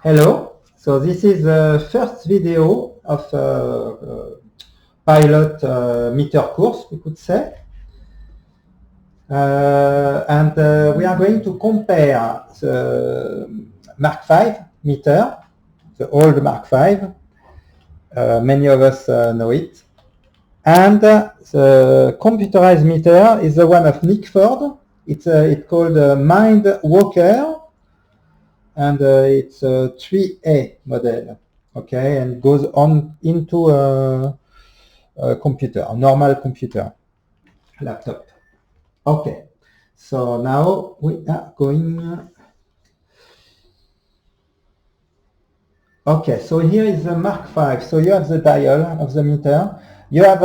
Hello, so this is the first video of pilot meter course, we could say. And we are going to compare the Mark V meter, the old Mark V, many of us know it, and the computerized meter is the one of Nick Ford. It's called Mind Walker, and it's a 3A model, okay, and goes on into a computer, a normal computer, laptop. Okay, so now we are going. Okay, so here is the Mark V. So you have the dial of the meter. You have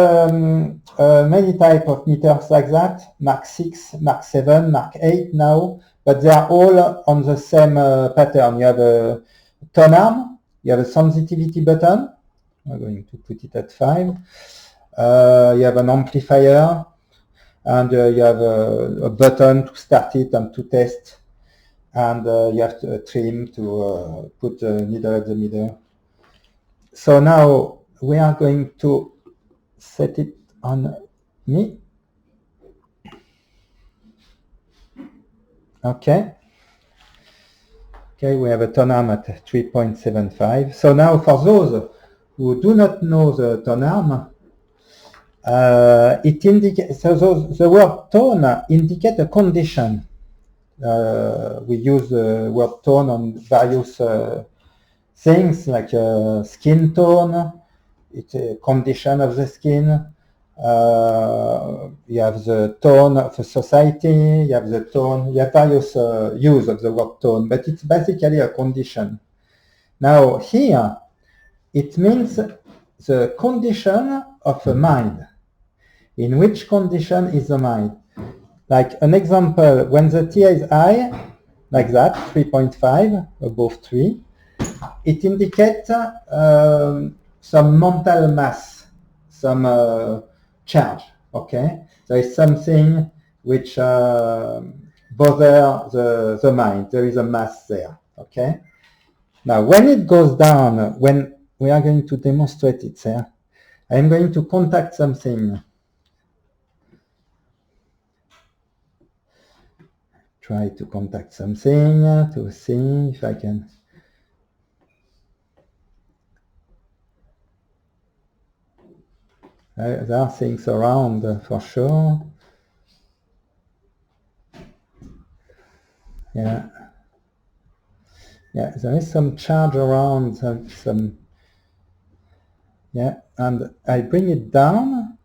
many types of meters like that, Mark 6, Mark 7, Mark 8 now, but they are all on the same pattern. You have a tone arm, you have a sensitivity button. We're going to put it at 5. You have an amplifier, and you have a button to start it and to test. And you have to trim to put the needle at the middle. So now we are going to set it on me. Okay. Okay, we have a tone arm at 3.75. So now for those who do not know the tone arm, it indicates, so the word tone indicates a condition. We use the word tone on various things like skin tone, it's a condition of the skin. You have the tone of a society, you have the tone, you have various use of the word tone, but it's basically a condition. Now here, it means the condition of a mind. In which condition is the mind? Like an example, when the TI is high, like that, 3.5, above 3, it indicates some mental mass, some charge, okay? There is something which bothers the mind. There is a mass there, okay? Now, when it goes down, when we are going to demonstrate it there, I'm going to contact something. Try to contact something to see if I can. There are things around for sure. Yeah. Yeah, there is some charge around, some. Yeah, and I bring it down,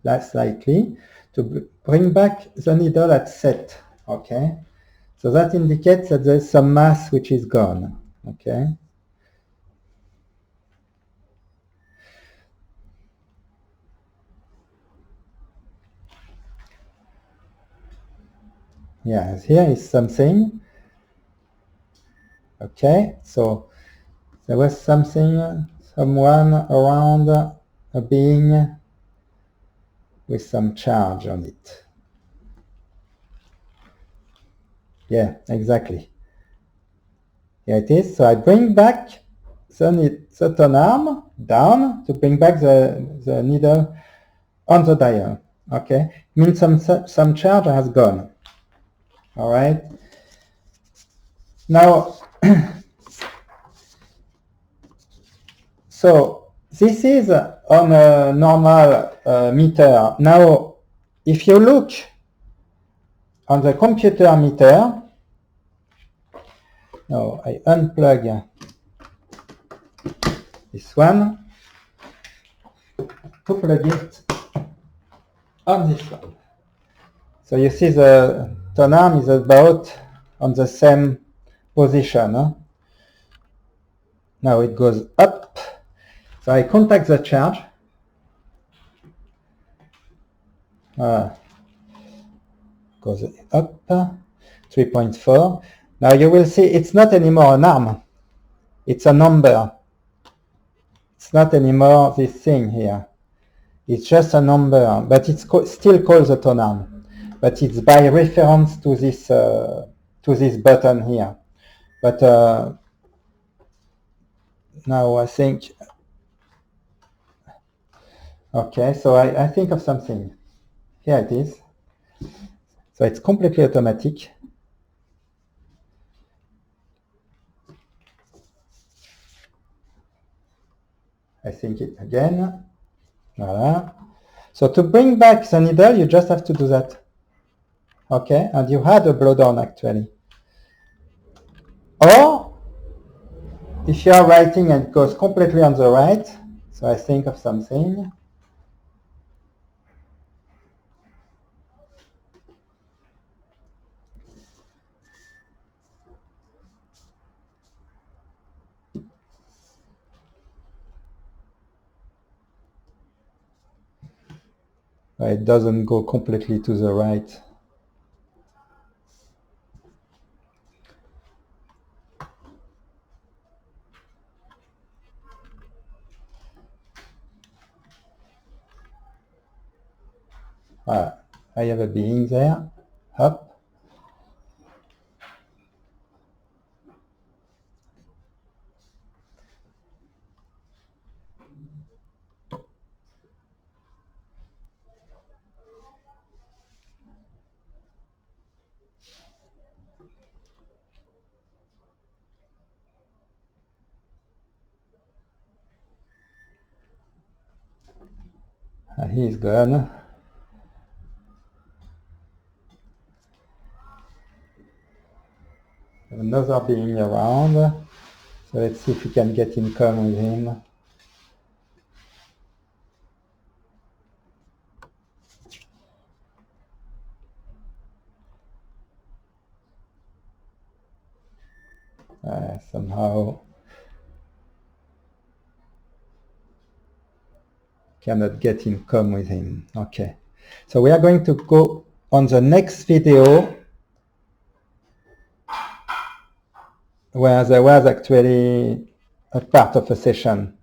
less slightly, to bring back the needle at set, okay? So that indicates that there's some mass which is gone, okay? Yeah, here is something. Okay, so there was something, someone around, a being with some charge on it. Yeah, exactly. Here it is. So I bring back the tone arm down to bring back the needle on the dial. Okay, means some charge has gone. All right. Now, so this is on a normal meter. Now, if you look on the computer meter, now I unplug this one to plug it on this one. So you see the tone arm is about on the same position. Huh? Now it goes up. So I contact the charge. Goes up, 3.4. Now you will see it's not anymore an arm. It's a number. It's not anymore this thing here. It's just a number, but it's still called the tone arm. But it's by reference to this button here. But now I think, okay, so I think of something. Here it is. So it's completely automatic. I think it again. Voila. So to bring back the needle, you just have to do that. Okay, and you had a blowdown actually. Or if you are writing and it goes completely on the right, so I think of something. It doesn't go completely to the right. I have a being there. Up. He's gone. Another being around. So let's see if we can get in common with him. Somehow cannot get in common with him. Okay. So we are going to go on the next video where there was actually a part of a session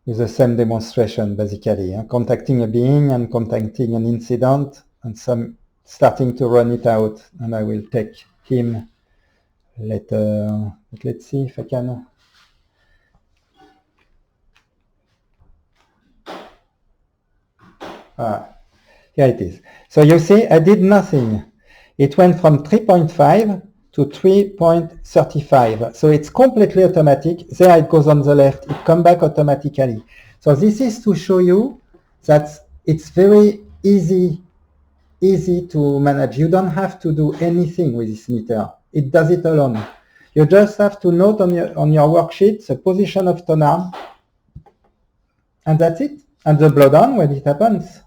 with the same demonstration, basically, contacting a being and contacting an incident and starting to run it out. And I will take him later. But let's see if I can. Here it is. So you see, I did nothing. It went from 3.5 to 3.35. So it's completely automatic. There it goes on the left. It comes back automatically. So this is to show you that it's very easy to manage. You don't have to do anything with this meter. It does it alone. You just have to note on your worksheet the position of tone arm, and that's it. And the blowdown when it happens.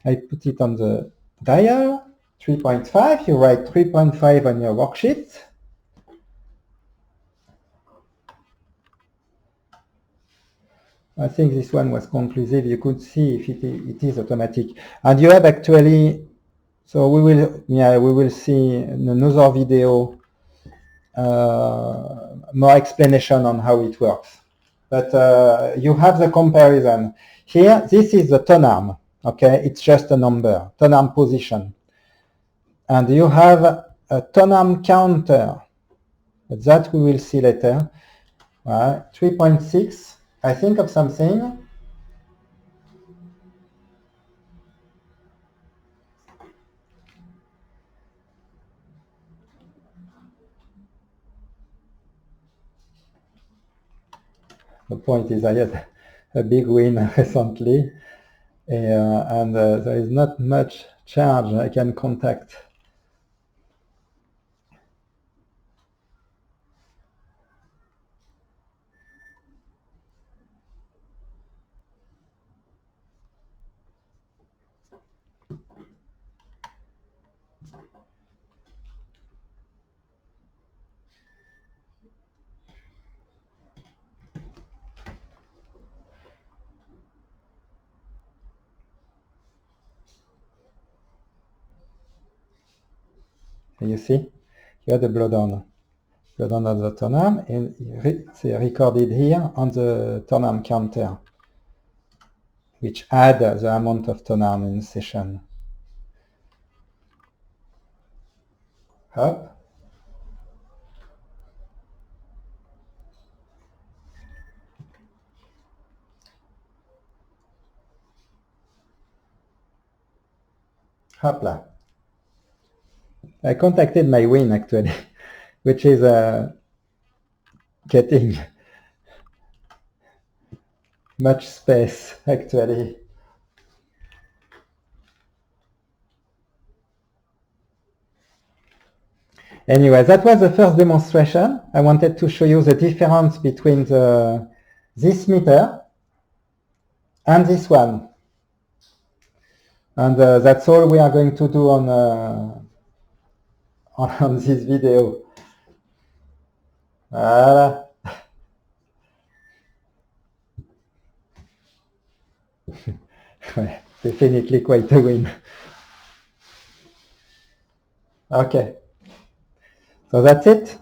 I put it on the dial, 3.5. You write 3.5 on your worksheet. I think this one was conclusive. You could see if it is automatic. And you have actually, so we will see in another video more explanation on how it works. But you have the comparison. Here, this is the tone arm. Okay, it's just a number, tone arm position. And you have a tone arm counter. But that we will see later. 3.6. I think of something. The point is I had a big win recently, and there is not much charge I can contact. You see, you have the blowdown of the tone arm, and it's recorded here on the tone arm counter, which add the amount of tone arm in session. Up. Hop là. I contacted my win actually, which is getting much space actually. Anyway, that was the first demonstration. I wanted to show you the difference between this meter and this one. And that's all we are going to do on this video. Voilà. Definitely quite a win. Okay. So that's it.